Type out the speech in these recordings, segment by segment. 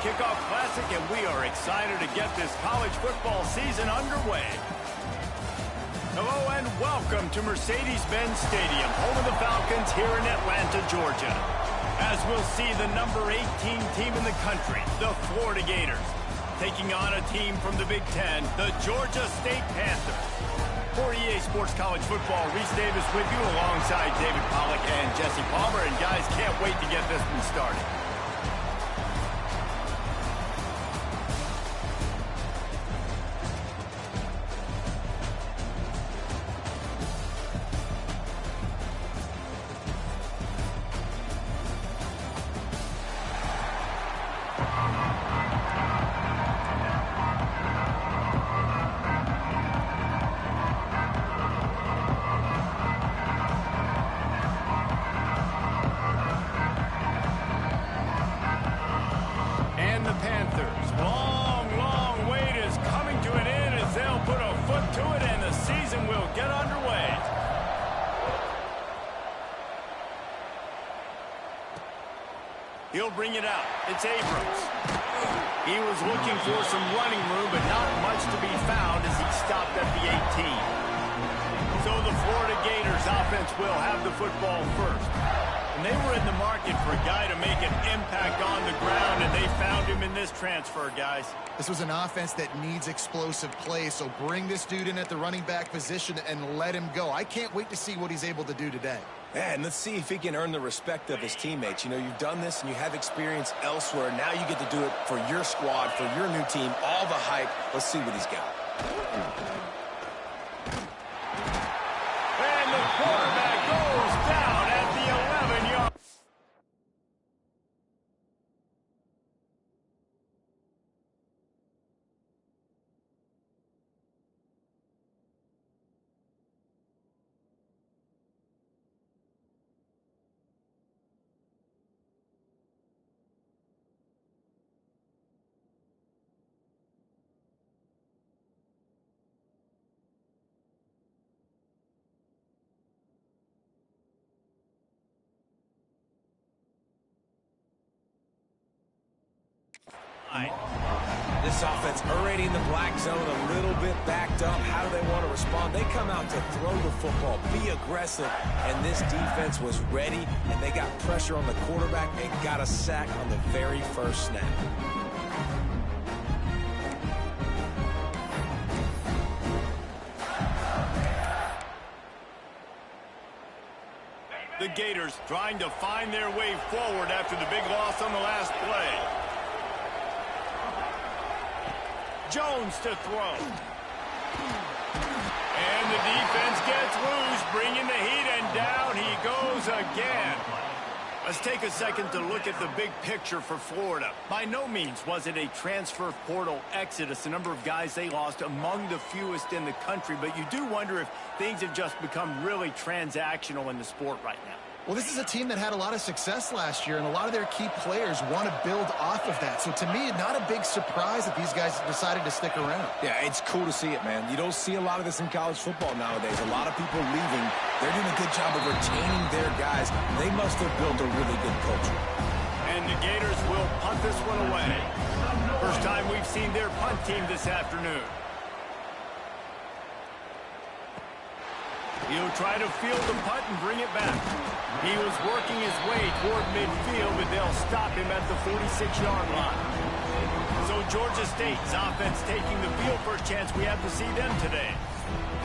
Kickoff Classic, and we are excited to get this college football season underway. Hello and welcome to Mercedes-Benz Stadium, home of the Falcons here in Atlanta, Georgia. As we'll see the number 18 team in the country, the Florida Gators, taking on a team from the Big Ten, the Georgia State Panthers. For EA Sports College Football, Reese Davis with you alongside David Pollack and Jesse Palmer. And guys, can't wait to get this one started. He'll bring it out. It's Abrams. He was looking for some running room, but not much to be found as he stopped at the 18. So the Florida Gators offense will have the football first. And they were in the market for a guy to make an impact on the ground, and they found him in this transfer, guys. This was an offense that needs explosive play, so bring this dude in at the running back position and let him go. I can't wait to see what he's able to do today. Yeah, and let's see if he can earn the respect of his teammates. You know, you've done this and you have experience elsewhere. Now you get to do it for your squad, for your new team, all the hype. Let's see what he's got. And the quarterback goes down at the 11-yard. This offense already in the black zone, a little bit backed up. How do they want to respond? They come out to throw the football, be aggressive, and this defense was ready, and they got pressure on the quarterback and got a sack on the very first snap. The Gators trying to find their way forward after the big loss on the last play. Jones to throw. And the defense gets loose, bringing the heat, and down he goes again. Let's take a second to look at the big picture for Florida. By no means was it a transfer portal exodus. The number of guys they lost among the fewest in the country, but you do wonder if things have just become really transactional in the sport right now. Well, this is a team that had a lot of success last year, and a lot of their key players want to build off of that. So to me, not a big surprise that these guys decided to stick around. Yeah, it's cool to see it, man. You don't see a lot of this in college football nowadays. A lot of people leaving. They're doing a good job of retaining their guys. They must have built a really good culture. And the Gators will punt this one away. First time we've seen their punt team this afternoon. He'll try to field the punt and bring it back. He was working his way toward midfield, but they'll stop him at the 46-yard line. So Georgia State's offense taking the field for a chance we have to see them today.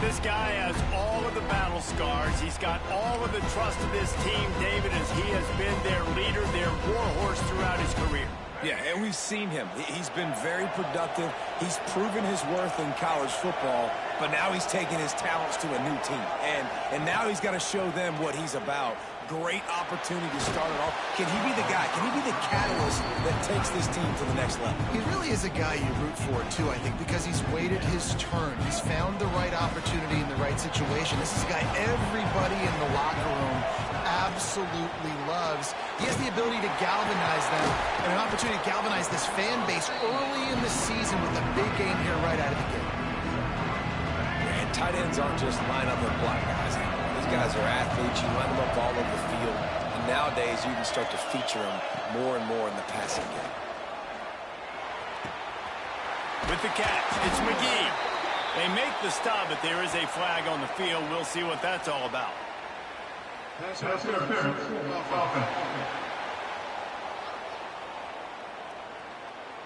This guy has all of the battle scars. He's got all of the trust of this team, David, as he has been their leader, their warhorse throughout his career. Yeah, and we've seen him. He's been very productive. He's proven his worth in college football, but now he's taking his talents to a new team. And now he's got to show them what he's about. Great opportunity to start it off. Can he be the guy? Can he be the catalyst that takes this team to the next level? He really is a guy you root for, too, I think, because he's waited his turn. He's found the right opportunity in the right situation. This is a guy everybody in the locker room absolutely loves. He has the ability to galvanize them and an opportunity to galvanize this fan base early in the season with a big game here right out of the gate. And tight ends aren't just line up and block guys. These guys are athletes. You line them up all over the field. And nowadays, you can start to feature them more and more in the passing game. With the catch, it's McGee. They make the stop, but there is a flag on the field. We'll see what that's all about.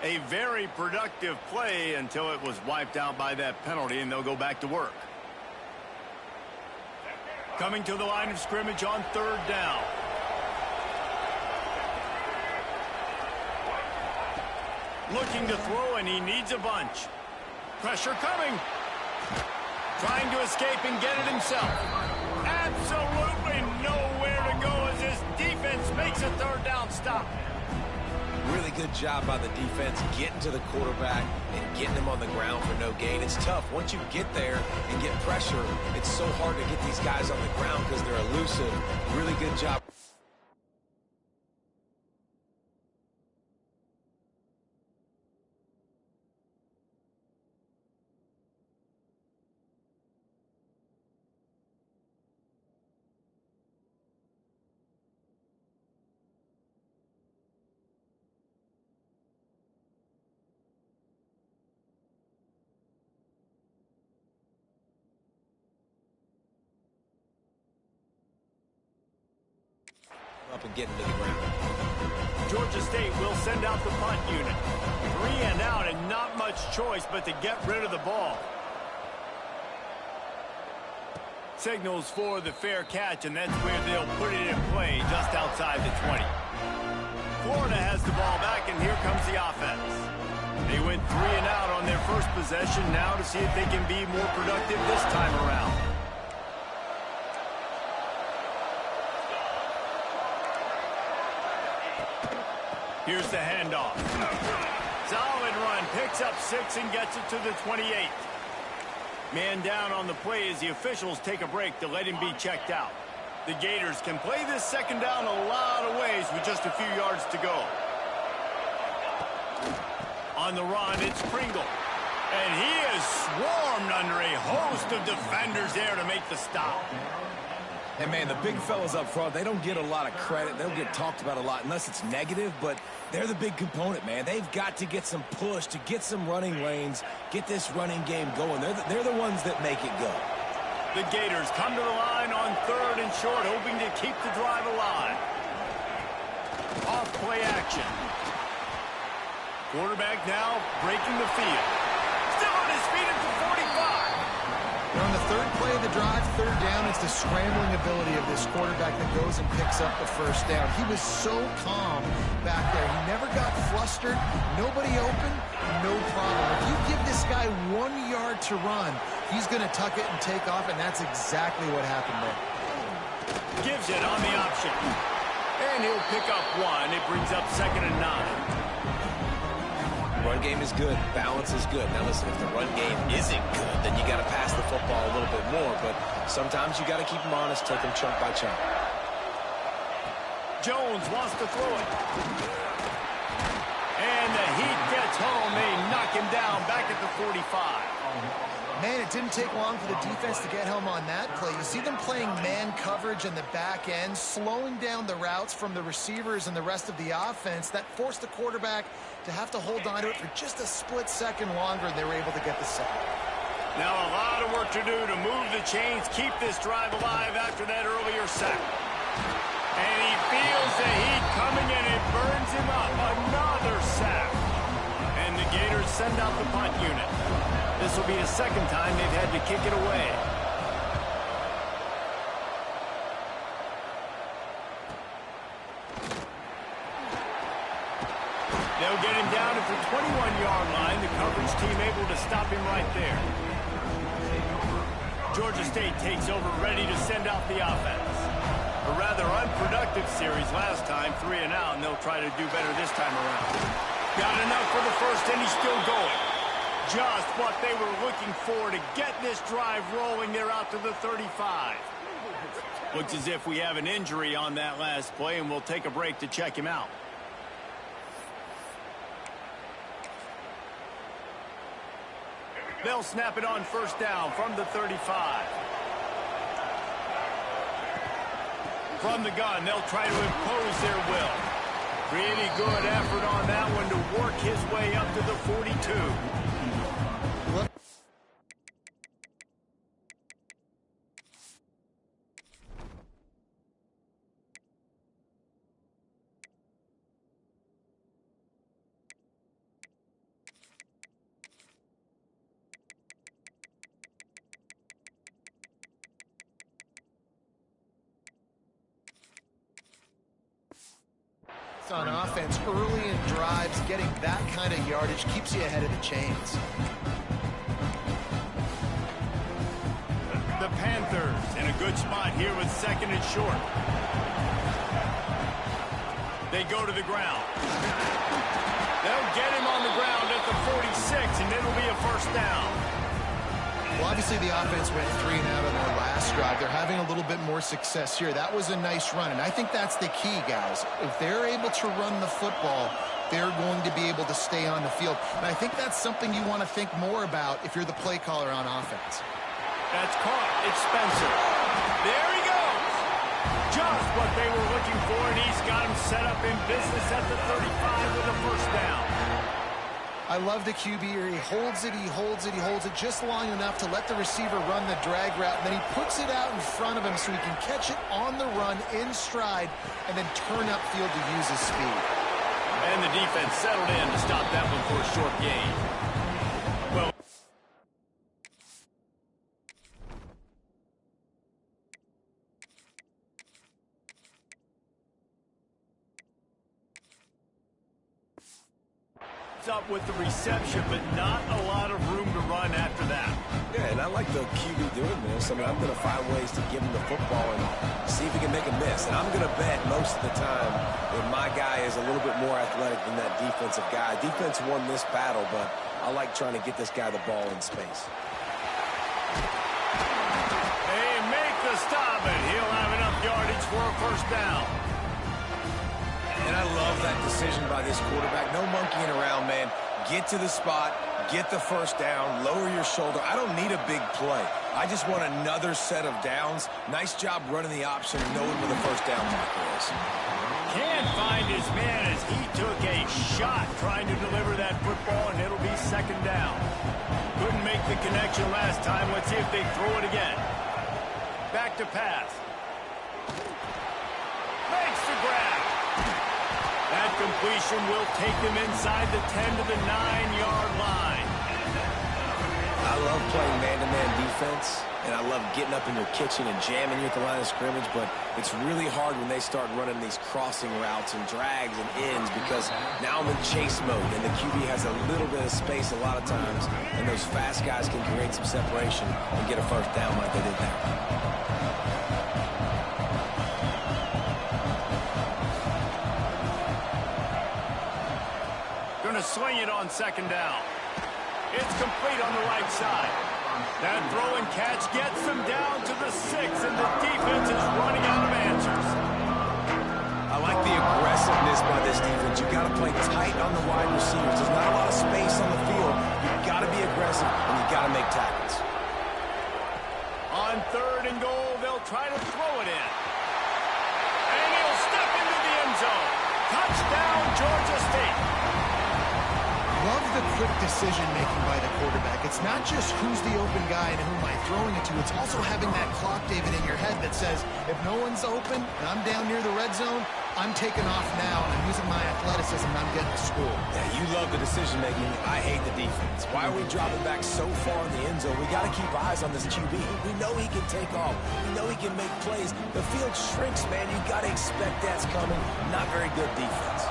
A very productive play until it was wiped out by that penalty, and they'll go back to work. Coming to the line of scrimmage on third down. Looking to throw, and he needs a bunch. Pressure coming. Trying to escape and get it himself. Absolutely nowhere to go as his defense makes a third down stop. Really good job by the defense getting to the quarterback and getting him on the ground for no gain. It's tough. Once you get there and get pressure, it's so hard to get these guys on the ground because they're elusive. Really good job. Up and getting to the ground. Georgia State will send out the punt unit. 3 and out and not much choice but to get rid of the ball. Signals for the fair catch, and that's where they'll put it in play just outside the 20. Florida has the ball back, and here comes the offense. They went 3 and out on their first possession, now to see if they can be more productive this time around. Here's the handoff. Solid run. Picks up 6 and gets it to the 28. Man down on the play as the officials take a break to let him be checked out. The Gators can play this second down a lot of ways with just a few yards to go. On the run, it's Pringle. And he is swarmed under a host of defenders there to make the stop. And, man, the big fellas up front, they don't get a lot of credit. They don't get talked about a lot unless it's negative, but they're the big component, man. They've got to get some push, to get some running lanes, get this running game going. They're the ones that make it go. The Gators come to the line on third and short, hoping to keep the drive alive. Off play action. Quarterback now breaking the field. Still on his feet at the 45. On the third play of the drive, third down, it's the scrambling ability of this quarterback that goes and picks up the first down. He was so calm back there. He never got flustered. Nobody open, no problem. If you give this guy 1 yard to run, he's going to tuck it and take off, and that's exactly what happened there. Gives it on the option. And he'll pick up 1. It brings up 2nd and 9. Run game is good. Balance is good. Now, listen, if the run game isn't good, then you got to pass the football a little bit more. But sometimes you got to keep them honest, take them chunk by chunk. Jones wants to throw it. And the heat gets home. They knock him down back at the 45. Man, it didn't take long for the defense to get home on that play. You see them playing man coverage in the back end, slowing down the routes from the receivers and the rest of the offense. That forced the quarterback to have to hold on to it for just a split second longer, and they were able to get the sack. Now a lot of work to do to move the chains, keep this drive alive after that earlier sack. And he feels the heat coming, and it burns him up. Another sack. And the Gators send out the punt unit. This will be the second time they've had to kick it away. They'll get him down at the 21-yard line. The coverage team able to stop him right there. Georgia State takes over, ready to send out the offense. A rather unproductive series last time, 3 and out, and they'll try to do better this time around. Got enough for the first, and he's still going. Just what they were looking for to get this drive rolling. They're out to the 35. Looks as if we have an injury on that last play, and we'll take a break to check him out. They'll snap it on first down from the 35. From the gun, they'll try to impose their will. Pretty good effort on that one to work his way up to the 42. on offense early in drives. Getting that kind of yardage keeps you ahead of the chains. The Panthers in a good spot here with 2nd and short. They go to the ground. They'll get him on the ground at the 46, and it'll be a first down. Well, obviously the offense went 3 and out on their last drive. They're having a little bit more success here. That was a nice run, and I think that's the key, guys. If they're able to run the football, they're going to be able to stay on the field. And I think that's something you want to think more about if you're the play caller on offense. That's caught. It's Spencer. There he goes. Just what they were looking for, and he's got him set up in business at the 35 with a first down. I love the QB here. He holds it, he holds it, he holds it just long enough to let the receiver run the drag route, and then he puts it out in front of him so he can catch it on the run in stride and then turn upfield to use his speed. And the defense settled in to stop that one for a short gain. Well, up with the reception, but not a lot of room to run after that. Yeah, and I like the QB doing this. I mean, I'm going to find ways to give him the football and see if he can make a miss. And I'm going to bet most of the time that my guy is a little bit more athletic than that defensive guy. Defense won this battle, but I like trying to get this guy the ball in space. They make the stop, and he'll have enough yardage for a first down. And I love that decision by this quarterback. No monkeying around, man. Get to the spot, get the first down, lower your shoulder. I don't need a big play. I just want another set of downs. Nice job running the option and knowing where the first down marker is. Can't find his man as he took a shot trying to deliver that football, and it'll be 2nd down. Couldn't make the connection last time. Let's see if they throw it again. Back to pass. Makes the grab. That completion will take them inside the 10 to the 9-yard line. I love playing man-to-man defense, and I love getting up in your kitchen and jamming you at the line of scrimmage, but it's really hard when they start running these crossing routes and drags and ends because now I'm in chase mode, and the QB has a little bit of space a lot of times, and those fast guys can create some separation and get a first down like they did there. Going to swing it on 2nd down. It's complete on the right side. That throw and catch gets them down to the 6, and the defense is running out of answers. I like the aggressiveness by this defense. You've got to play tight on the wide receivers. There's not a lot of space on the field. You've got to be aggressive, and you've got to make tackles. On 3rd and goal, they'll try to throw it in. And he'll step into the end zone. Touchdown, Georgia State. Love the quick decision-making by the quarterback. It's not just who's the open guy and who am I throwing it to. It's also having that clock, David, in your head that says, if no one's open and I'm down near the red zone, I'm taking off now, and I'm using my athleticism, and I'm getting to school. Yeah, you love the decision-making. I hate the defense. Why are we dropping back so far in the end zone? We got to keep eyes on this QB. We know he can take off. We know he can make plays. The field shrinks, man. You got to expect that's coming. Not very good defense.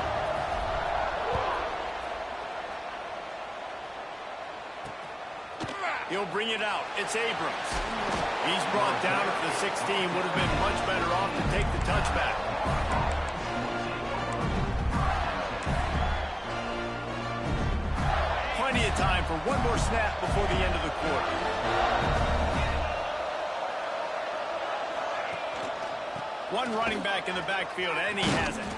He'll bring it out. It's Abrams. He's brought down at the 16. Would have been much better off to take the touchback. Plenty of time for one more snap before the end of the quarter. One running back in the backfield, and he has it.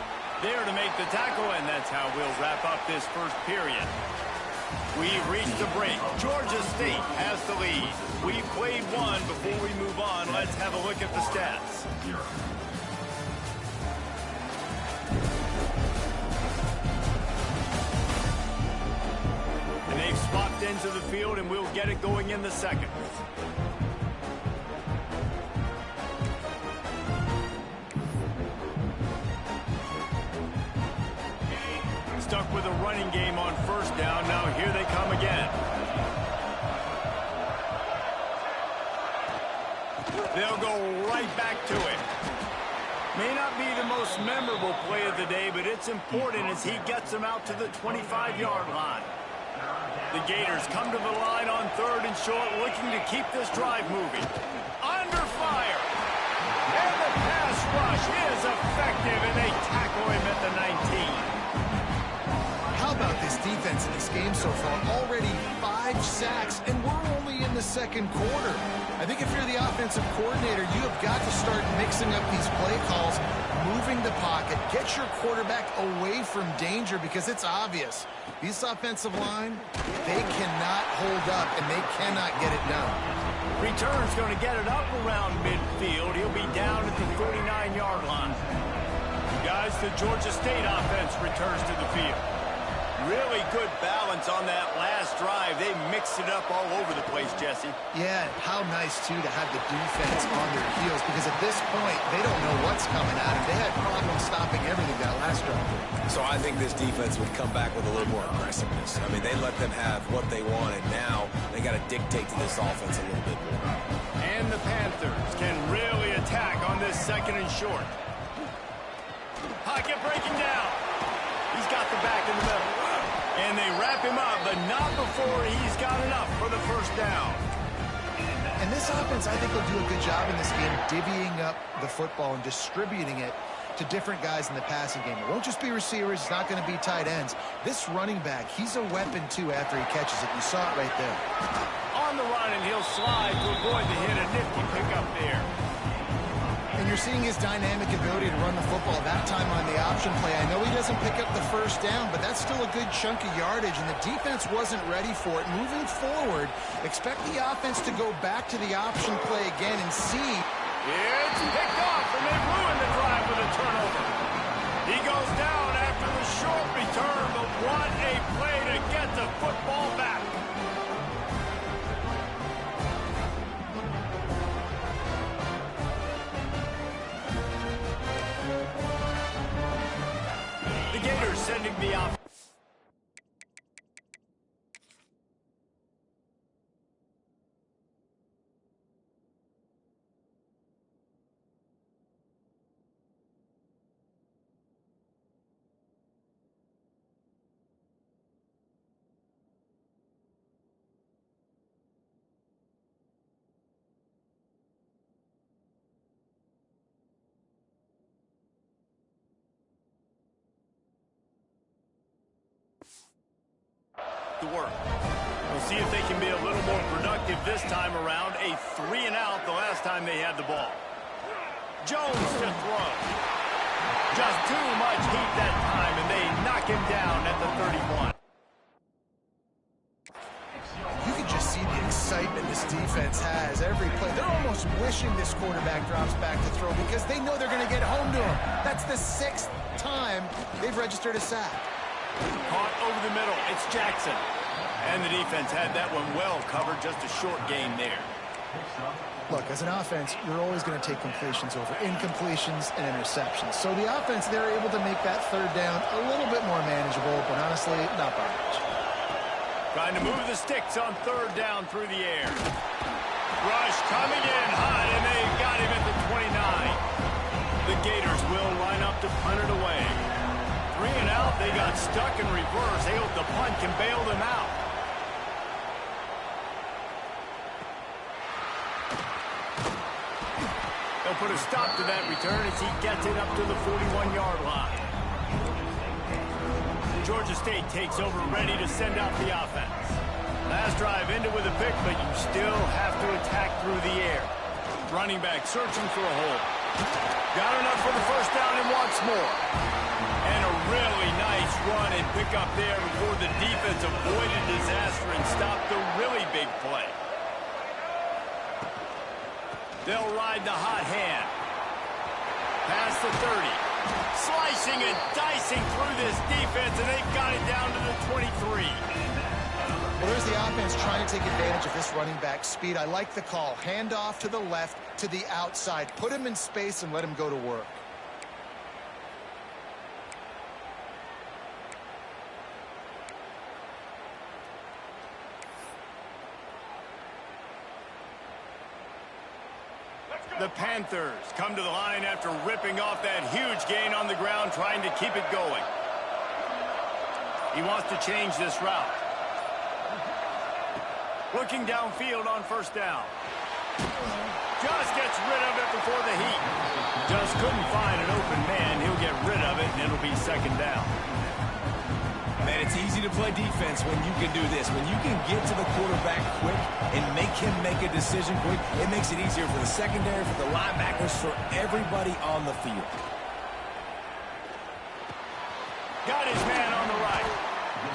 There to make the tackle, and that's how we'll wrap up this first period. We've reached the break. Georgia State has the lead. We've played one. Before we move on, let's have a look at the stats. And they've swapped into the field, and we'll get it going in the 2nd. Stuck with a running game on 1st down. Now here they come again. They'll go right back to it. May not be the most memorable play of the day, but it's important as he gets them out to the 25-yard line. The Gators come to the line on 3rd and short, looking to keep this drive moving. Under fire. And the pass rush is effective, and they tackle him at the 19. How about this defense in this game so far? Already 5 sacks, and we're only in the 2nd quarter. I think if you're the offensive coordinator, you have got to start mixing up these play calls, moving the pocket, get your quarterback away from danger, because it's obvious. These offensive line, they cannot hold up, and they cannot get it done. Return's going to get it up around midfield. He'll be down at the 39-yard line. Guys, the Georgia State offense returns to the field. Really good balance on that last drive. They mixed it up all over the place, Jesse. Yeah, how nice, too, to have the defense on their heels, because at this point, they don't know what's coming at them. They had problems stopping everything that last drive. So I think this defense would come back with a little more aggressiveness. I mean, they let them have what they want, and now they got to dictate to this offense a little bit more. And the Panthers can really attack on this 2nd and short. Pocket breaking down. He's got the back in the middle. And they wrap him up, but not before he's got enough for the 1st down. And this offense, I think, will do a good job in this game divvying up the football and distributing it to different guys in the passing game. It won't just be receivers. It's not going to be tight ends. This running back, he's a weapon, too, after he catches it. You saw it right there. On the run, and he'll slide to avoid the hit. A nifty pickup there. And you're seeing his dynamic ability to run the football that time on the option play. I know he doesn't pick up the 1st down, but that's still a good chunk of yardage, and the defense wasn't ready for it. Moving forward, expect the offense to go back to the option play again and see. It's picked off, and they ruin the drive with a turnover. He goes down after the short return, but what a play to get the football back. The Gators sending the offense. To work. We'll see if they can be a little more productive this time around. A 3-and-out the last time they had the ball. Jones to throw. Just too much heat that time, and they knock him down at the 31. You can just see the excitement this defense has every play. They're almost wishing this quarterback drops back to throw because they know they're going to get home to him. That's the 6th time they've registered a sack. Caught over the middle. It's Jackson. And the defense had that one well covered. Just a short gain there. Look, as an offense, you're always going to take completions over incompletions and interceptions. So the offense, they're able to make that 3rd down a little bit more manageable, but honestly, not by much. Trying to move the sticks on 3rd down through the air. Rush coming in hot, and they've got him at the 29. The Gators will line up to punt it away. 3-and-out, they got stuck in reverse. They hope the punt can bail them out. They'll put a stop to that return as he gets it up to the 41-yard line. Georgia State takes over, ready to send out the offense. Last drive ended with a pick, but you still have to attack through the air. Running back searching for a hole. Got enough for the 1st down and wants more. And a really nice run and pick up there before the defense avoided disaster and stopped the really big play. They'll ride the hot hand. Past the 30. Slicing and dicing through this defense, and they've got it down to the 23. Well, there's the offense trying to take advantage of this running back speed. I like the call. Hand off to the left, to the outside. Put him in space and let him go to work. Let's The Panthers come to the line after ripping off that huge gain on the ground, trying to keep it going. He wants to change this route. Looking downfield on first down. Just gets rid of it before the heat. Just couldn't find an open man. He'll get rid of it, and it'll be second down. Man, it's easy to play defense when you can do this. When you can get to the quarterback quick and make him make a decision quick, it makes it easier for the secondary, for the linebackers, for everybody on the field. Got his man on the right.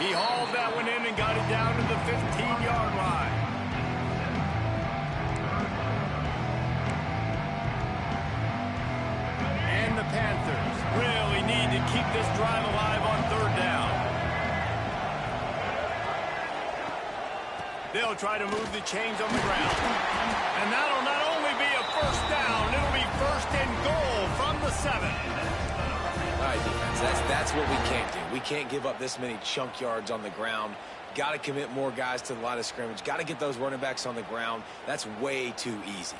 He hauled that one in and got it down to the 15-yard line. And the Panthers really need to keep this drive alive on third down. They'll try to move the chains on the ground. And that'll not only be a first down, it'll be first and goal from the 7. All right, defense, that's what we can't do. We can't give up this many chunk yards on the ground. Got to commit more guys to the line of scrimmage. Got to get those running backs on the ground. That's way too easy.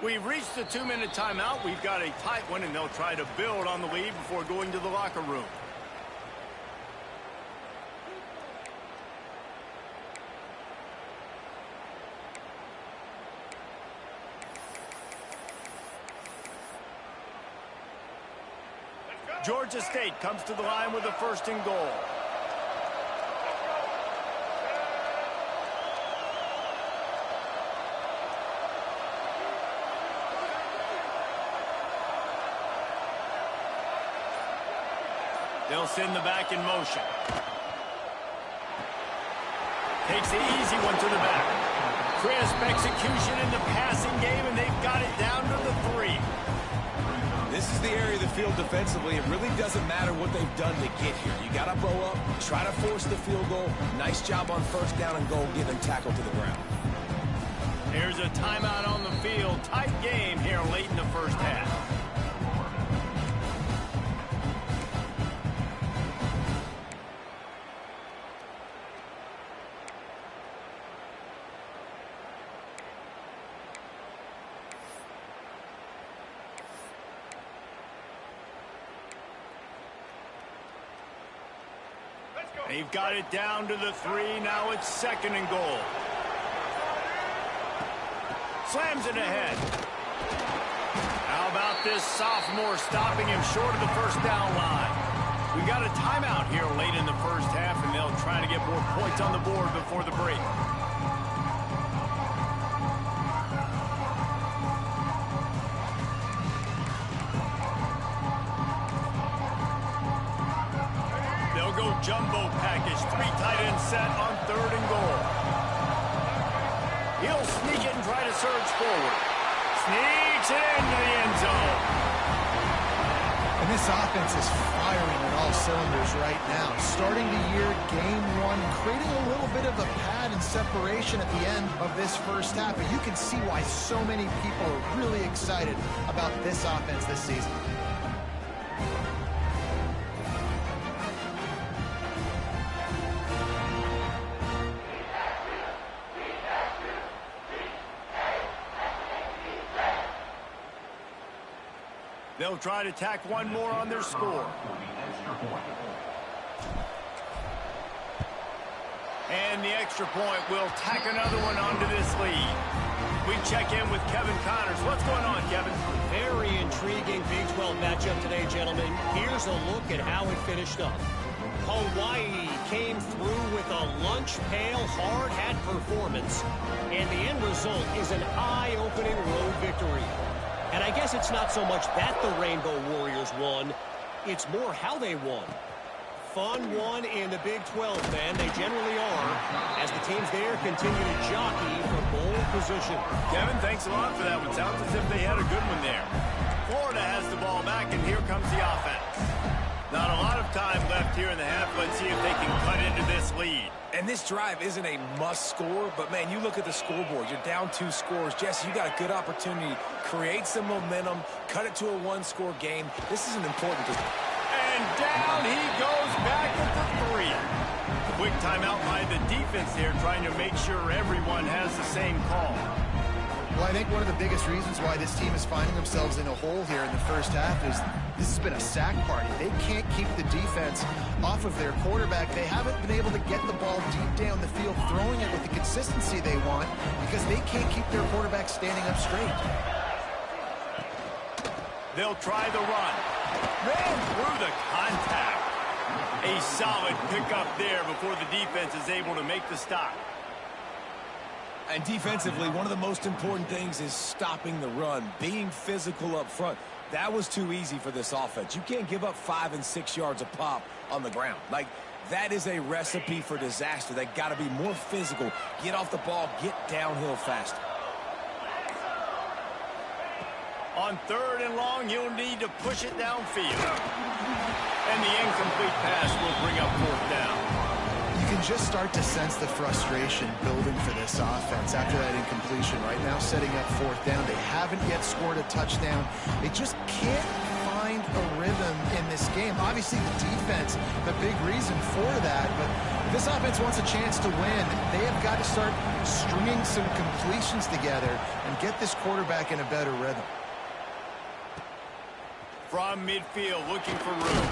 We've reached the 2-minute timeout. We've got a tight one, and they'll try to build on the lead before going to the locker room. Georgia State comes to the line with a first and goal. They'll send the back in motion. Takes the easy one to the back. Crisp execution in the passing game, and they've got it down to the 3. This is the area of the field defensively. It really doesn't matter what they've done to get here. You got to bow up, try to force the field goal. Nice job on first down and goal, get them tackled to the ground. Here's a timeout on the field. Tight game here late in the first half. They've got it down to the 3. Now it's second and goal. Slams it ahead. How about this sophomore stopping him short of the first down line? We got a timeout here late in the first half, and they'll try to get more points on the board before the break. Jumbo package, 3 tight end set on third and goal. He'll sneak it and try to surge forward. Sneaks it into the end zone. And this offense is firing on all cylinders right now. Starting the year, game 1, creating a little bit of a pad and separation at the end of this first half. But you can see why so many people are really excited about this offense this season. They'll try to tack one more on their score. And the extra point will tack another one onto this lead. We check in with Kevin Connors. What's going on, Kevin? Very intriguing Big 12 matchup today, gentlemen. Here's a look at how it finished up. Hawaii came through with a lunch pail hard hat performance, and the end result is an eye-opening road victory. And I guess it's not so much that the Rainbow Warriors won, it's more how they won. Fun one in the Big 12, man. They generally are, as the teams there continue to jockey for bowl position. Kevin, thanks a lot for that one. Sounds as if they had a good one there. Florida has the ball back, and here comes the offense. Not a lot of time left here in the half. Let's see if they can cut into this lead. And this drive isn't a must score, but, man, you look at the scoreboard. You're down 2 scores. Jesse, you got a good opportunity. Create some momentum. Cut it to a 1-score game. This is an important position. And down he goes back at the 3. Quick timeout by the defense there, trying to make sure everyone has the same call. Well, I think one of the biggest reasons why this team is finding themselves in a hole here in the first half is this has been a sack party. They can't keep the defense off of their quarterback. They haven't been able to get the ball deep down the field, throwing it with the consistency they want because they can't keep their quarterback standing up straight. They'll try the run. Ran through the contact. A solid pickup there before the defense is able to make the stop. And defensively, one of the most important things is stopping the run, being physical up front. That was too easy for this offense. You can't give up 5 and 6 yards a pop on the ground. Like, that is a recipe for disaster. They got to be more physical, get off the ball, get downhill faster. On 3rd and long, you'll need to push it downfield. And the incomplete pass will bring up 4th down. You can just start to sense the frustration building for this offense after that incompletion. Right now, setting up 4th down. They haven't yet scored a touchdown. They just can't find a rhythm in this game. Obviously, the defense, the big reason for that. But if this offense wants a chance to win, they have got to start stringing some completions together and get this quarterback in a better rhythm. From midfield, looking for room.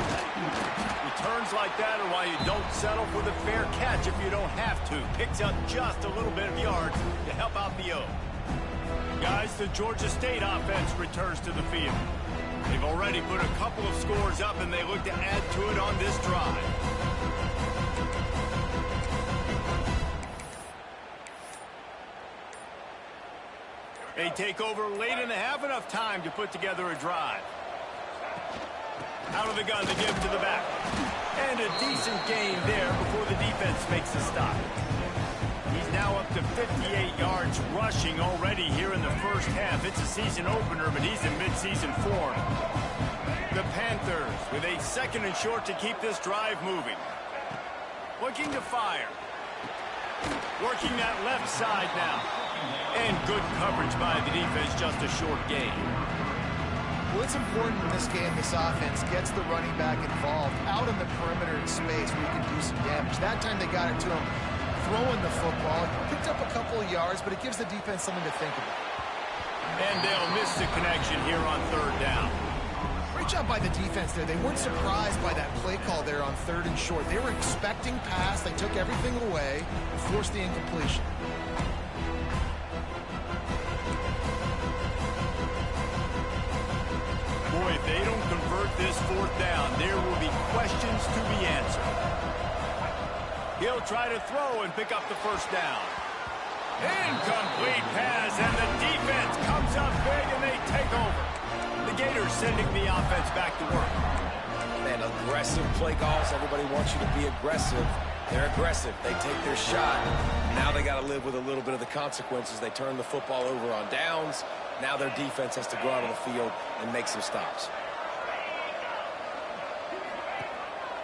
Returns like that are why you don't settle for the fair catch if you don't have to. Picks up just a little bit of yards to help out the O. Guys, the Georgia State offense returns to the field. They've already put a couple of scores up, and they look to add to it on this drive. They take over late in the half, enough time to put together a drive. Out of the gun to give to the back. And a decent gain there before the defense makes a stop. He's now up to 58 yards rushing already here in the first half. It's a season opener, but he's in midseason form. The Panthers with a 2nd and short to keep this drive moving. Looking to fire. Working that left side now. And good coverage by the defense, just a short gain. Well, it's important in this game, this offense gets the running back involved out in the perimeter in space where you can do some damage. That time they got it to him throwing the football. Picked up a couple of yards, but it gives the defense something to think about. And they'll miss the connection here on 3rd down. Great job by the defense there. They weren't surprised by that play call there on 3rd and short. They were expecting pass. They took everything away and forced the incompletion. Boy, if they don't convert this 4th down, there will be questions to be answered. He'll try to throw and pick up the 1st down. Incomplete pass, and the defense comes up big, and they take over. The Gators sending the offense back to work. Man, aggressive play calls. Everybody wants you to be aggressive. They're aggressive. They take their shot. Now they got to live with a little bit of the consequences. They turn the football over on downs. Now their defense has to go out on the field and make some stops.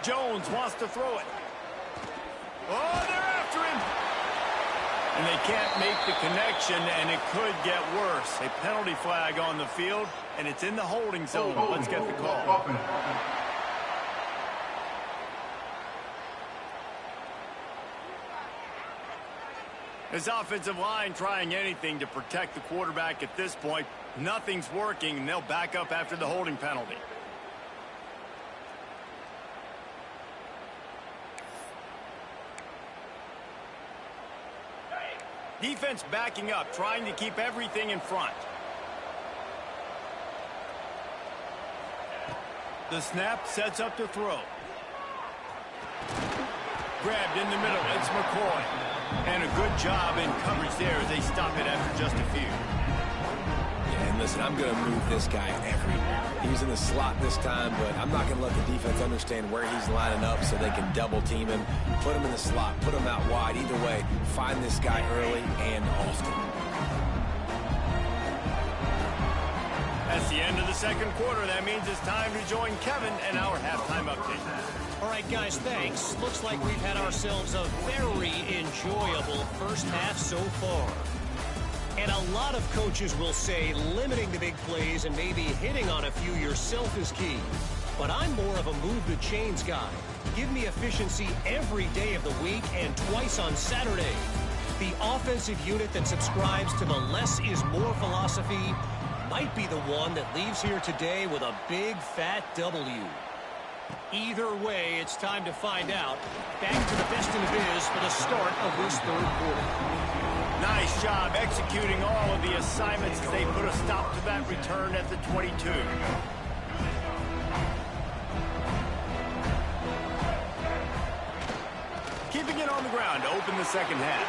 Jones wants to throw it. Oh, they're after him. And they can't make the connection, and it could get worse. A penalty flag on the field, and it's in the holding zone. Let's get the call. This offensive line trying anything to protect the quarterback at this point. Nothing's working, and they'll back up after the holding penalty. Defense backing up, trying to keep everything in front. The snap sets up to throw. Grabbed in the middle, it's McCoy. And a good job in coverage there as they stop it after just a few. Yeah, and listen, I'm going to move this guy everywhere. He was in the slot this time, but I'm not going to let the defense understand where he's lining up so they can double team him. Put him in the slot, put him out wide. Either way, find this guy early and often. That's the end of the 2nd quarter. That means it's time to join Kevin and our halftime update. All right, guys, thanks. Looks like we've had ourselves a very enjoyable first half so far. And a lot of coaches will say limiting the big plays and maybe hitting on a few yourself is key. but I'm more of a move the chains guy. Give me efficiency every day of the week and twice on Saturday. The offensive unit that subscribes to the less is more philosophy might be the one that leaves here today with a big fat W. Either way, it's time to find out. Back to the best in the biz for the start of this third quarter. Nice job executing all of the assignments as they put a stop to that return at the 22. Keeping it on the ground to open the second half.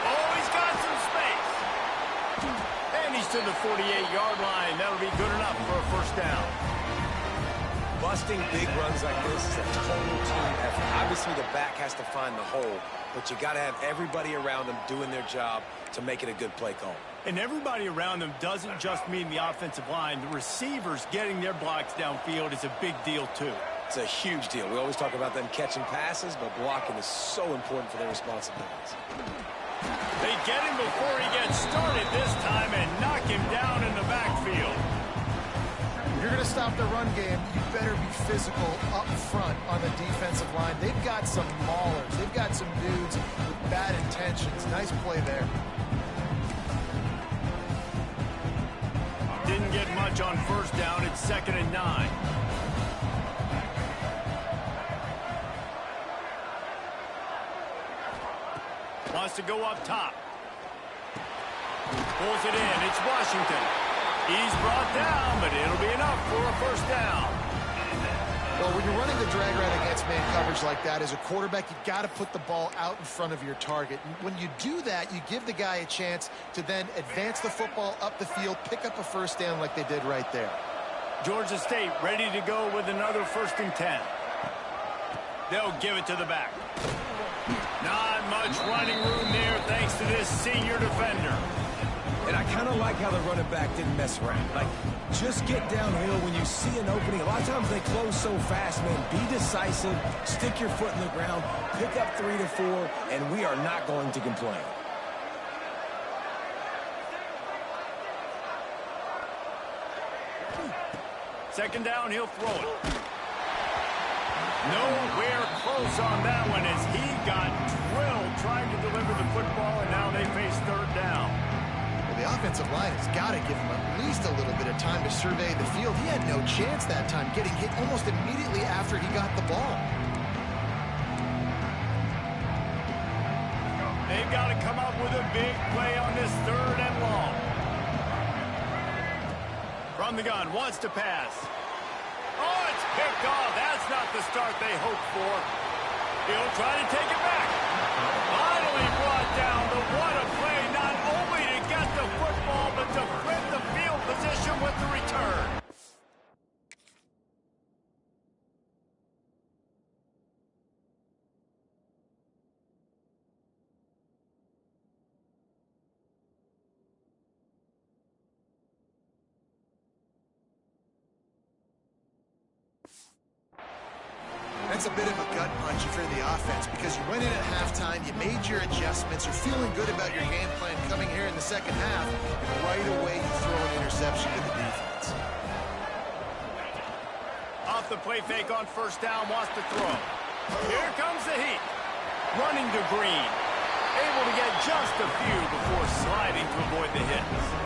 Oh, he's got some space. And he's to the 48-yard line. That'll be good enough for a first down. Busting big runs like this is a total team effort. Obviously, the back has to find the hole, but you got to have everybody around them doing their job to make it a good play call. And everybody around them doesn't just mean the offensive line. The receivers getting their blocks downfield is a big deal, too. It's a huge deal. We always talk about them catching passes, but blocking is so important for their responsibilities. They get him before he gets started this time and knock him down in the backfield. If you're going to stop the run game, you better be physical up front on the defensive line. They've got some maulers. They've got some dudes with bad intentions. Nice play there. Didn't get much on first down. It's 2nd and 9. Wants to go up top. Pulls it in. It's Washington. He's brought down, but it'll be enough for a first down. Well, when you're running the drag route against man coverage like that, as a quarterback, you got to put the ball out in front of your target. And when you do that, you give the guy a chance to then advance the football up the field, pick up a first down like they did right there. Georgia State ready to go with another 1st and 10. They'll give it to the back. Not much running room there thanks to this senior defender. And I kind of like how the running back didn't mess around. Like, just get downhill when you see an opening. A lot of times they close so fast, man. Be decisive, stick your foot in the ground, pick up 3 to 4, and we are not going to complain. Second down, he'll throw it. Nowhere close on that one as he got drilled trying to deliver the football, and now they face 3rd down. Well, the offensive line has got to give him at least a little bit of time to survey the field. He had no chance that time, getting hit almost immediately after he got the ball. They've got to come up with a big play on this 3rd and long. From the gun, wants to pass. Oh, it's picked off. That's not the start they hoped for. He'll try to take it back. Finally brought down. What a play, not only to get the football, but to flip the field position with the return. That's a bit of a gut punch if you're the offense because you went in at halftime, you made your adjustments, you're feeling good about your game plan coming here in the second half, and right away you throw an interception to the defense. Off the play fake on first down, wants to throw. Here comes the heat. Running to Green. Able to get just a few before sliding to avoid the hits.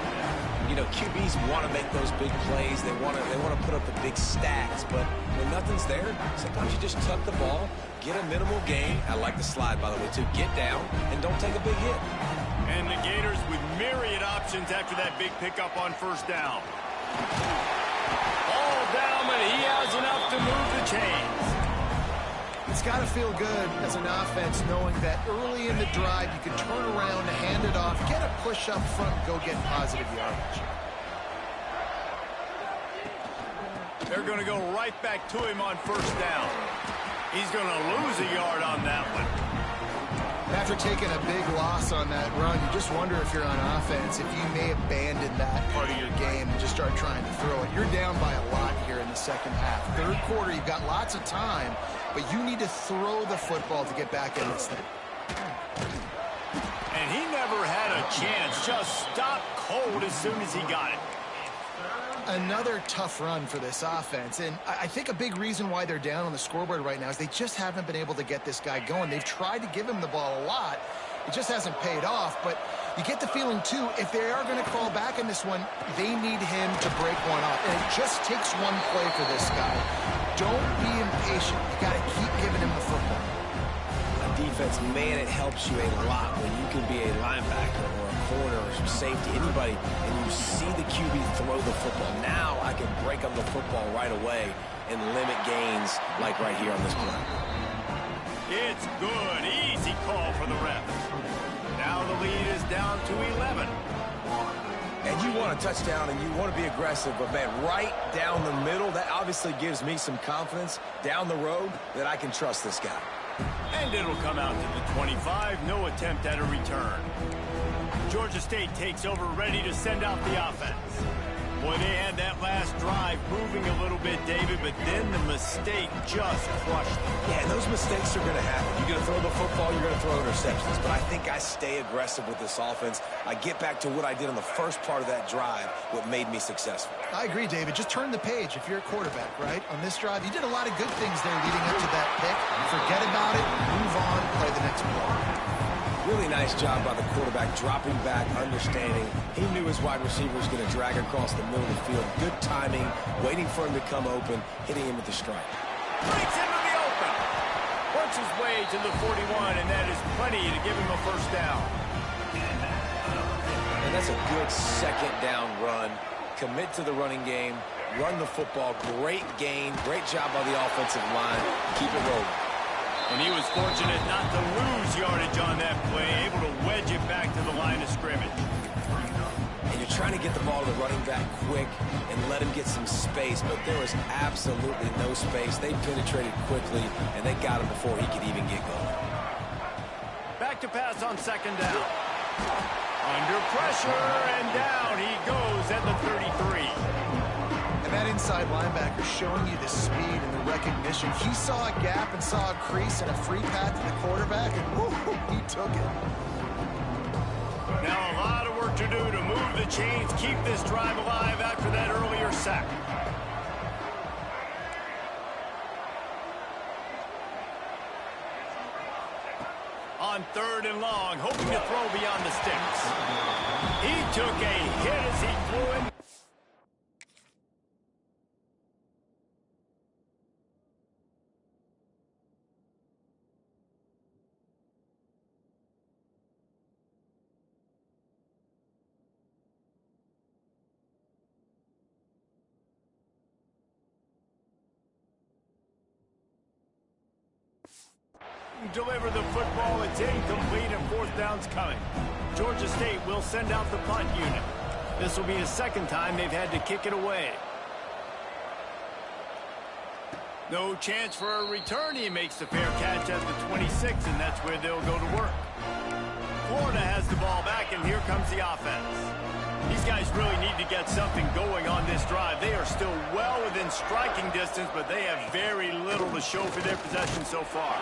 You know, QBs want to make those big plays. They want to put up the big stacks, but when nothing's there, sometimes you just tuck the ball, get a minimal gain. I like the slide, by the way, too. Get down and don't take a big hit. And the Gators with myriad options after that big pickup on first down. All down, but he has enough to move the chains. It's got to feel good as an offense knowing that early in the drive you can turn around, hand it off, get a push up front, and go get positive yardage. They're going to go right back to him on first down. He's going to lose a yard on that one. After taking a big loss on that run, you just wonder if you're on offense, if you may abandon that part of your game and just start trying to throw it. You're down by a lot here in the second half. Third quarter, you've got lots of time, but you need to throw the football to get back in this thing. And he never had a chance, just stopped cold as soon as he got it. Another tough run for this offense, and I think a big reason why they're down on the scoreboard right now is they just haven't been able to get this guy going. They've tried to give him the ball a lot. It just hasn't paid off, but you get the feeling, too, if they are going to crawl back in this one, they need him to break one off, and it just takes one play for this guy. Don't be impatient. You got to keep giving him the football. On defense, man, it helps you a lot when you can be a linebacker or a corner or some safety, anybody, and you see the QB throw the football. Now I can break up the football right away and limit gains like right here on this play. It's good. Easy call for the ref. Now the lead is down to 11. And you want a touchdown and you want to be aggressive, but, man, right down the middle, that obviously gives me some confidence down the road that I can trust this guy. And it'll come out to the 25. No attempt at a return. Georgia State takes over, ready to send out the offense. Boy, they had that last drive moving a little bit, David, but then the mistake just crushed them. Yeah, and those mistakes are going to happen. You're going to throw the football, you're going to throw interceptions. But I think I stay aggressive with this offense. I get back to what I did on the first part of that drive, what made me successful. I agree, David. Just turn the page if you're a quarterback, right? On this drive, you did a lot of good things there leading up to that pick. Forget about it, move on, play the next play. Really nice job by the quarterback, dropping back, understanding. He knew his wide receiver was going to drag across the middle of the field. Good timing, waiting for him to come open, hitting him with the strike. Breaks into the open. Works his way to the 41, and that is plenty to give him a first down. And that's a good second down run. Commit to the running game, run the football, great gain, great job by the offensive line. Keep it rolling. And he was fortunate not to lose yardage on that play, able to wedge it back to the line of scrimmage. And you're trying to get the ball to the running back quick and let him get some space, but there was absolutely no space. They penetrated quickly, and they got him before he could even get going. Back to pass on second down. Under pressure, and down he goes at the 33. And that inside linebacker showing you the speed and the recognition. He saw a gap and saw a crease and a free path to the quarterback, and whoo, he took it. Now a lot of work to do to move the chains, keep this drive alive after that earlier sack. On third and long, hoping to throw beyond the sticks. He took a hit as he flew in. Deliver the football. It's incomplete and fourth down's coming. Georgia State will send out the punt unit. This will be the second time they've had to kick it away. No chance for a return. He makes the fair catch at the 26, and that's where they'll go to work. Florida has the ball back, and here comes the offense. These guys really need to get something going on this drive. They are still well within striking distance, but they have very little to show for their possession so far.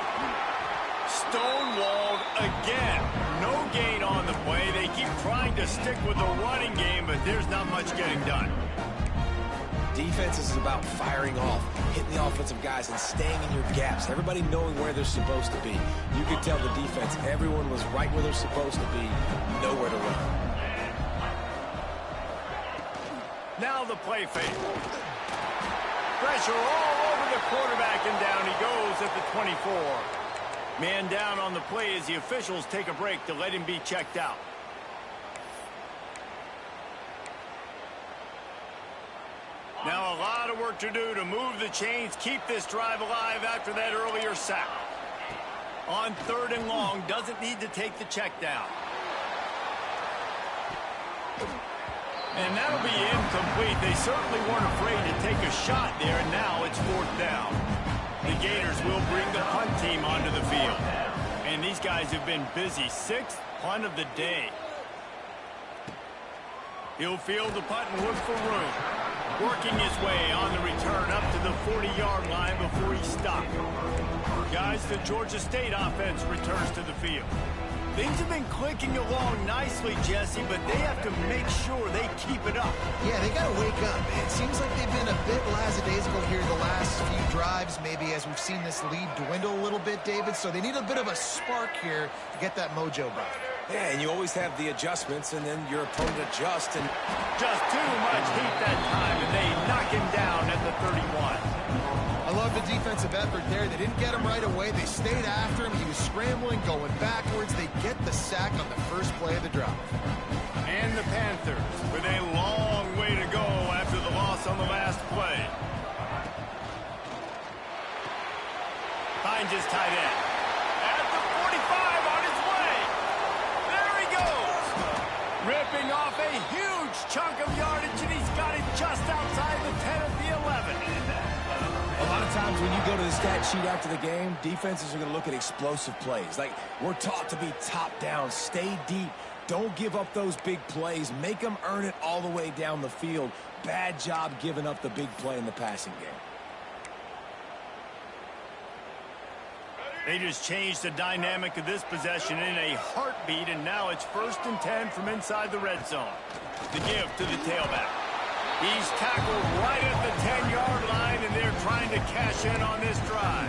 Stonewalled again. No gain on the play. They keep trying to stick with the running game, but there's not much getting done. Defense is about firing off, hitting the offensive guys, and staying in your gaps. Everybody knowing where they're supposed to be. You could tell the defense, everyone was right where they're supposed to be, nowhere to run. Now the play fake. Pressure all over the quarterback, and down he goes at the 24. Man down on the play as the officials take a break to let him be checked out. Now a lot of work to do to move the chains, keep this drive alive after that earlier sack. On third and long, doesn't need to take the check down. And that'll be incomplete. They certainly weren't afraid to take a shot there, and now it's fourth down. The Gators will bring the punt team onto the field. And these guys have been busy. Sixth punt of the day. He'll field the punt and look for room. Working his way on the return up to the 40-yard line before he stopped. Guys, the Georgia State offense returns to the field. Things have been clicking along nicely, Jesse, but they have to make sure they keep it up. Yeah, they got to wake up. It seems like they've been a bit lackadaisical here the last few drives, maybe, as we've seen this lead dwindle a little bit, David. So they need a bit of a spark here to get that mojo back. Yeah, and you always have the adjustments, and then your opponent adjusts. And just too much heat that time, and they knock him down at the 31. I love the defensive effort there. They didn't get him right away. They stayed after him. He was scrambling, going backwards. They get the sack on the first play of the drive. And the Panthers with a long way to go after the loss on the last play. Finds his tight end. At the 45 on his way. There he goes. Ripping off a huge chunk of yardage, and he's got it just outside the 10 of the 11. a lot of times when you go to the stat sheet after the game, defenses are going to look at explosive plays. Like, we're taught to be top down, stay deep, don't give up those big plays, make them earn it all the way down the field. Bad job giving up the big play in the passing game. They just changed the dynamic of this possession in a heartbeat, and now it's 1st and 10 from inside the red zone. The give to the tailback. He's tackled right at the 10-yard line, and they're trying to cash in on this drive.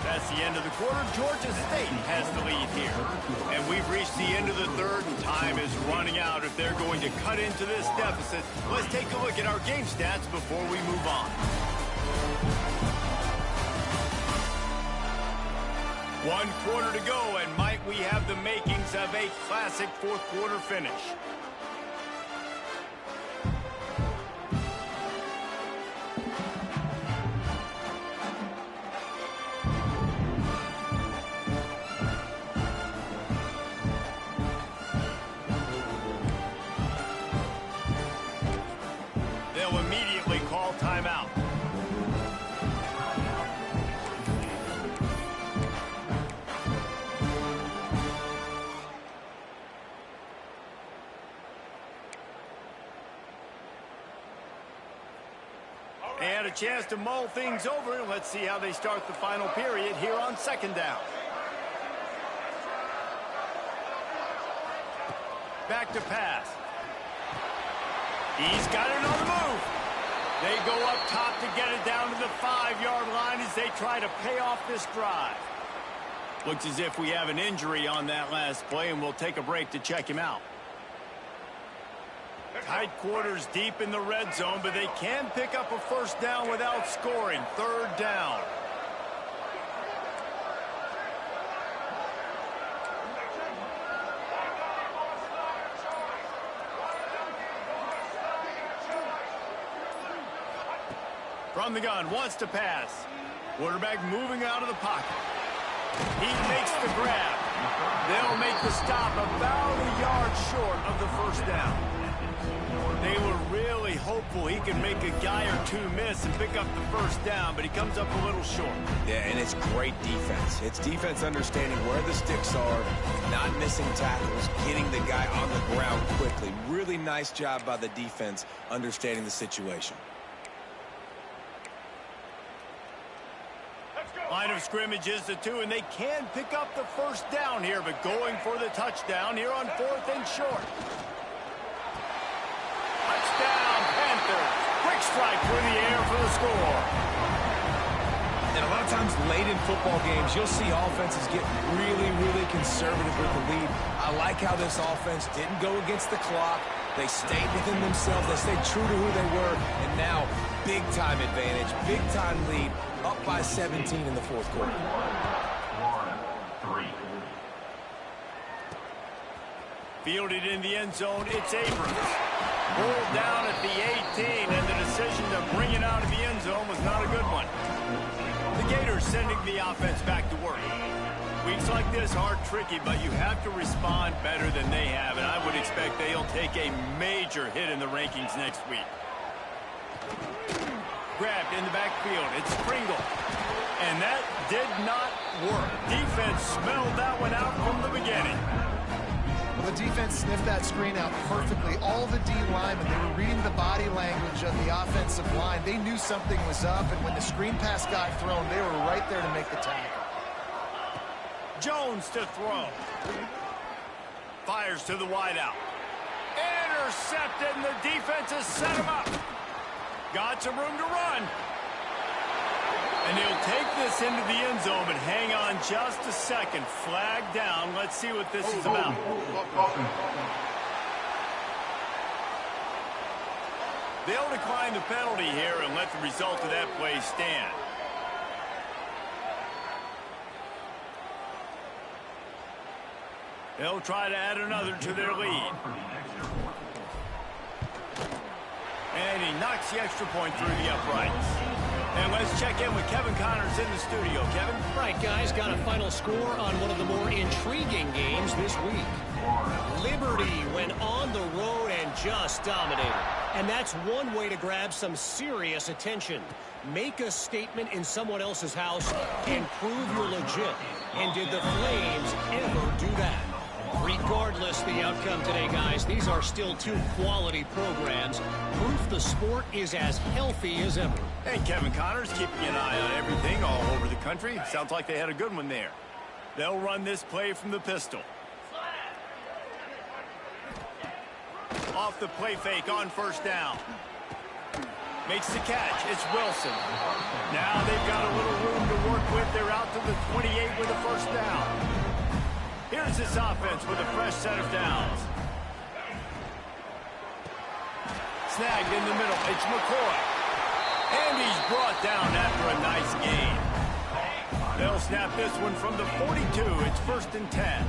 That's the end of the quarter. Georgia State has the lead here. And we've reached the end of the third, and time is running out if they're going to cut into this deficit. Let's take a look at our game stats before we move on. 1 quarter to go, and might we have the makings of a classic fourth quarter finish. They'll immediately call timeout. They had a chance to mull things over. Let's see how they start the final period here on 2nd down. Back to pass. He's got it on the move. They go up top to get it down to the 5-yard line as they try to pay off this drive. Looks as if we have an injury on that last play, and we'll take a break to check him out. Tight quarters deep in the red zone, but they can pick up a 1st down without scoring. 3rd down. From the gun, wants to pass. Quarterback moving out of the pocket. He makes the grab. They'll make the stop about a yard short of the 1st down. They were really hopeful he could make a guy or two miss and pick up the 1st down, but he comes up a little short. Yeah, and it's great defense. It's defense understanding where the sticks are, not missing tackles, getting the guy on the ground quickly. Really nice job by the defense understanding the situation. Line of scrimmage is the 2, and they can pick up the 1st down here, but going for the touchdown here on 4th and short. Touchdown, Panthers. Quick strike through the air for the score. And a lot of times late in football games, you'll see offenses get really, really conservative with the lead. I like how this offense didn't go against the clock. They stayed within themselves. They stayed true to who they were. And now, big-time advantage, big-time lead, up by 17 in the 4th quarter. 1-3. Fielded in the end zone, it's Abrams. Pulled down at the 18, and the decision to bring it out of the end zone was not a good one. The Gators sending the offense back to work. Weeks like this are tricky, but you have to respond better than they have, and I would expect they'll take a major hit in the rankings next week. Grabbed in the backfield. It's Pringle. And that did not work. Defense smelled that one out from the beginning. Well, the defense sniffed that screen out perfectly. All the D linemen, they were reading the body language of the offensive line. They knew something was up, and when the screen pass got thrown, they were right there to make the tackle. Jones to throw. Fires to the wideout. Intercepted, and the defense has set him up. Got some room to run. And he'll take this into the end zone, but hang on just a second. Flag down. Let's see what this is about. They'll decline the penalty here and let the result of that play stand. They'll try to add another to their lead. And he knocks the extra point through the uprights. And let's check in with Kevin Connors in the studio. Kevin? Right, guys, got a final score on one of the more intriguing games this week. Liberty went on the road and just dominated. And that's one way to grab some serious attention. Make a statement in someone else's house and prove you're legit. And did the Flames ever do that? Regardless the outcome today, guys, these are still two quality programs. Proof the sport is as healthy as ever. And Kevin Connors keeping an eye on everything all over the country. Sounds like they had a good one there. They'll run this play from the pistol. Off the play fake on first down. Makes the catch. It's Wilson. Now they've got a little room to work with. They're out to the 28 with a first down. Here's this offense with a fresh set of downs. Snagged in the middle. It's McCoy. And he's brought down after a nice gain. They'll snap this one from the 42. It's 1st and 10.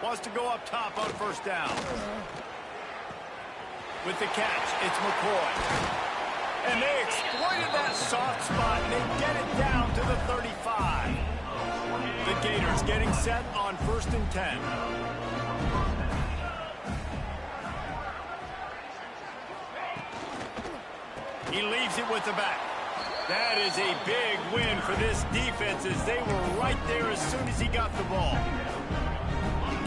Wants to go up top on first down. With the catch, it's McCoy. And they exploited that soft spot, and they get it down to the 35. The Gators getting set on 1st and 10. He leaves it with the back. That is a big win for this defense as they were right there as soon as he got the ball.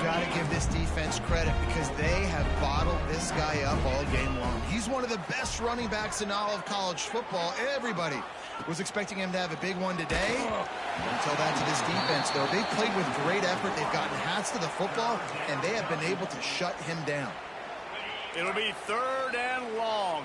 Got to give this defense credit because they have bottled this guy up all game long. He's one of the best running backs in all of college football. Everybody was expecting him to have a big one today. Until that to this defense, though. They played with great effort. They've gotten hats to the football, and they have been able to shut him down. It'll be 3rd and long.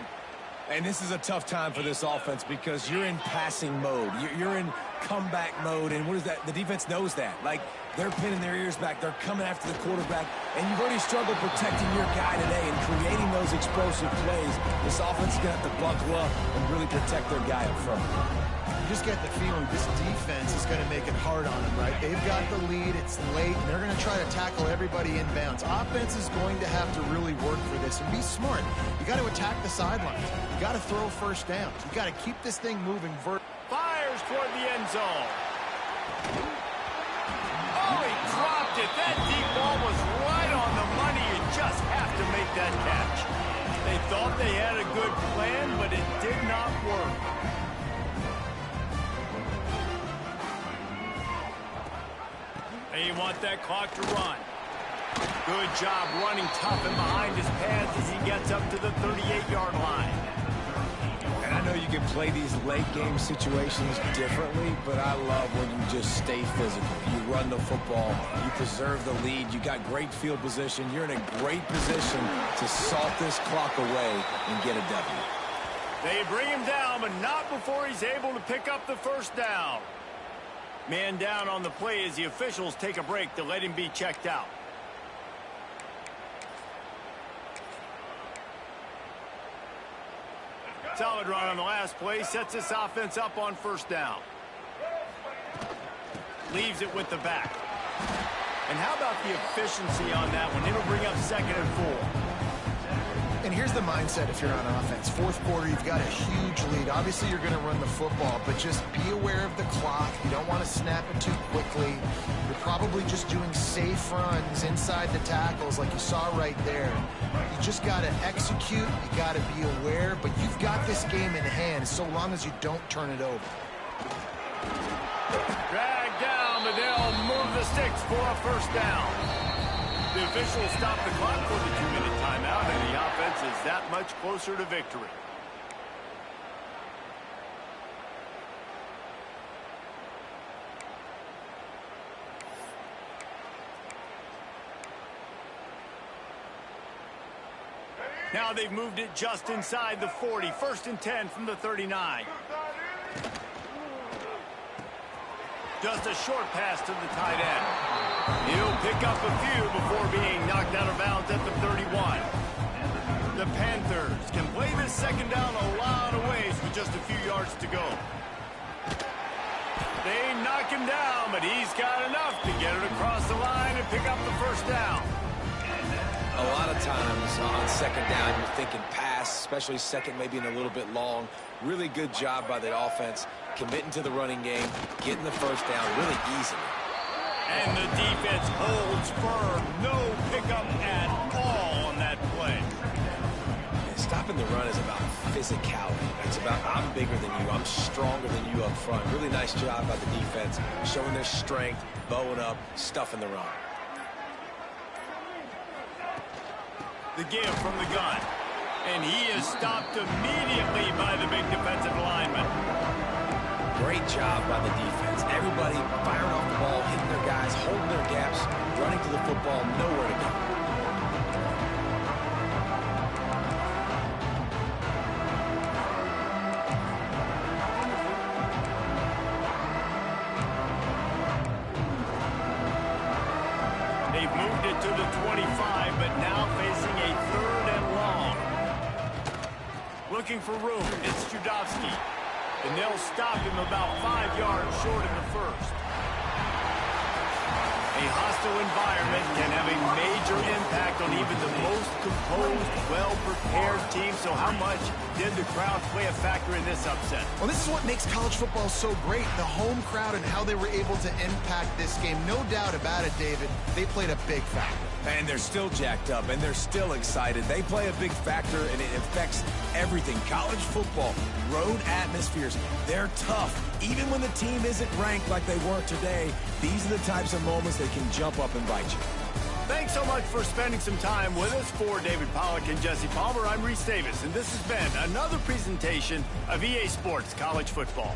And this is a tough time for this offense because you're in passing mode. You're in comeback mode, and what is that? The defense knows that. Like, they're pinning their ears back. They're coming after the quarterback, and you've already struggled protecting your guy today and creating those explosive plays. This offense is going to have to buckle up and really protect their guy up front. You just get the feeling this defense is going to make it hard on them, right? They've got the lead. It's late, and they're going to try to tackle everybody inbounds. Offense is going to have to really work for this and be smart. You got to attack the sidelines. You got to throw first downs. You got to keep this thing moving. Fires toward the end zone. Oh, he dropped it. That deep ball was right on the money. You just have to make that catch. They thought they had a good plan, but it did not work. They want that clock to run. Good job running tough and behind his pads as he gets up to the 38-yard line. And I know you can play these late-game situations differently, but I love when you just stay physical. You run the football, you preserve the lead, you got great field position, you're in a great position to salt this clock away and get a W. They bring him down, but not before he's able to pick up the first down. Man down on the play as the officials take a break to let him be checked out. Solid run on the last play. Sets this offense up on first down. Leaves it with the back. And how about the efficiency on that one? It'll bring up 2nd and 4. And here's the mindset if you're on offense. 4th quarter, you've got a huge lead. Obviously, you're going to run the football, but just be aware of the clock. You don't want to snap it too quickly. You're probably just doing safe runs inside the tackles like you saw right there. You just got to execute. You got to be aware, but you've got this game in hand so long as you don't turn it over. Dragged down, but they'll move the sticks for a first down. The officials stop the clock for the 2-minute timeout, and the offense is that much closer to victory. Now they've moved it just inside the 40. 1st and 10 from the 39. Just a short pass to the tight end. He'll pick up a few before being knocked out of bounds at the 31. The Panthers can play this second down a lot of ways with just a few yards to go. They knock him down, but he's got enough to get it across the line and pick up the first down. A lot of times on second down, you're thinking pass, especially second, maybe in a little bit long. Really good job by the offense, committing to the running game, getting the first down really easily. And the defense holds firm. No pickup at all on that play. And stopping the run is about physicality. It's about I'm bigger than you, I'm stronger than you up front. Really nice job by the defense, showing their strength, bowing up, stuffing the run. The give from the gun. And he is stopped immediately by the big defensive lineman. Great job by the defense. Everybody firing off the ball, hitting their guys, holding their gaps, running to the football, nowhere to go. They've moved it to the 25, but now facing a 3rd and long. Looking for room, it's Judowski. And they'll stop him about 5 yards short in the first. A hostile environment can have a major impact on even the most composed, well-prepared team. So how much did the crowd play a factor in this upset? Well, this is what makes college football so great, the home crowd and how they were able to impact this game. No doubt about it, David. They played a big factor. And they're still jacked up, and they're still excited. They play a big factor, and it affects everything. College football, road atmospheres, they're tough. Even when the team isn't ranked like they were today, these are the types of moments that can jump up and bite you. Thanks so much for spending some time with us. For David Pollack and Jesse Palmer, I'm Reese Davis, and this has been another presentation of EA Sports College Football.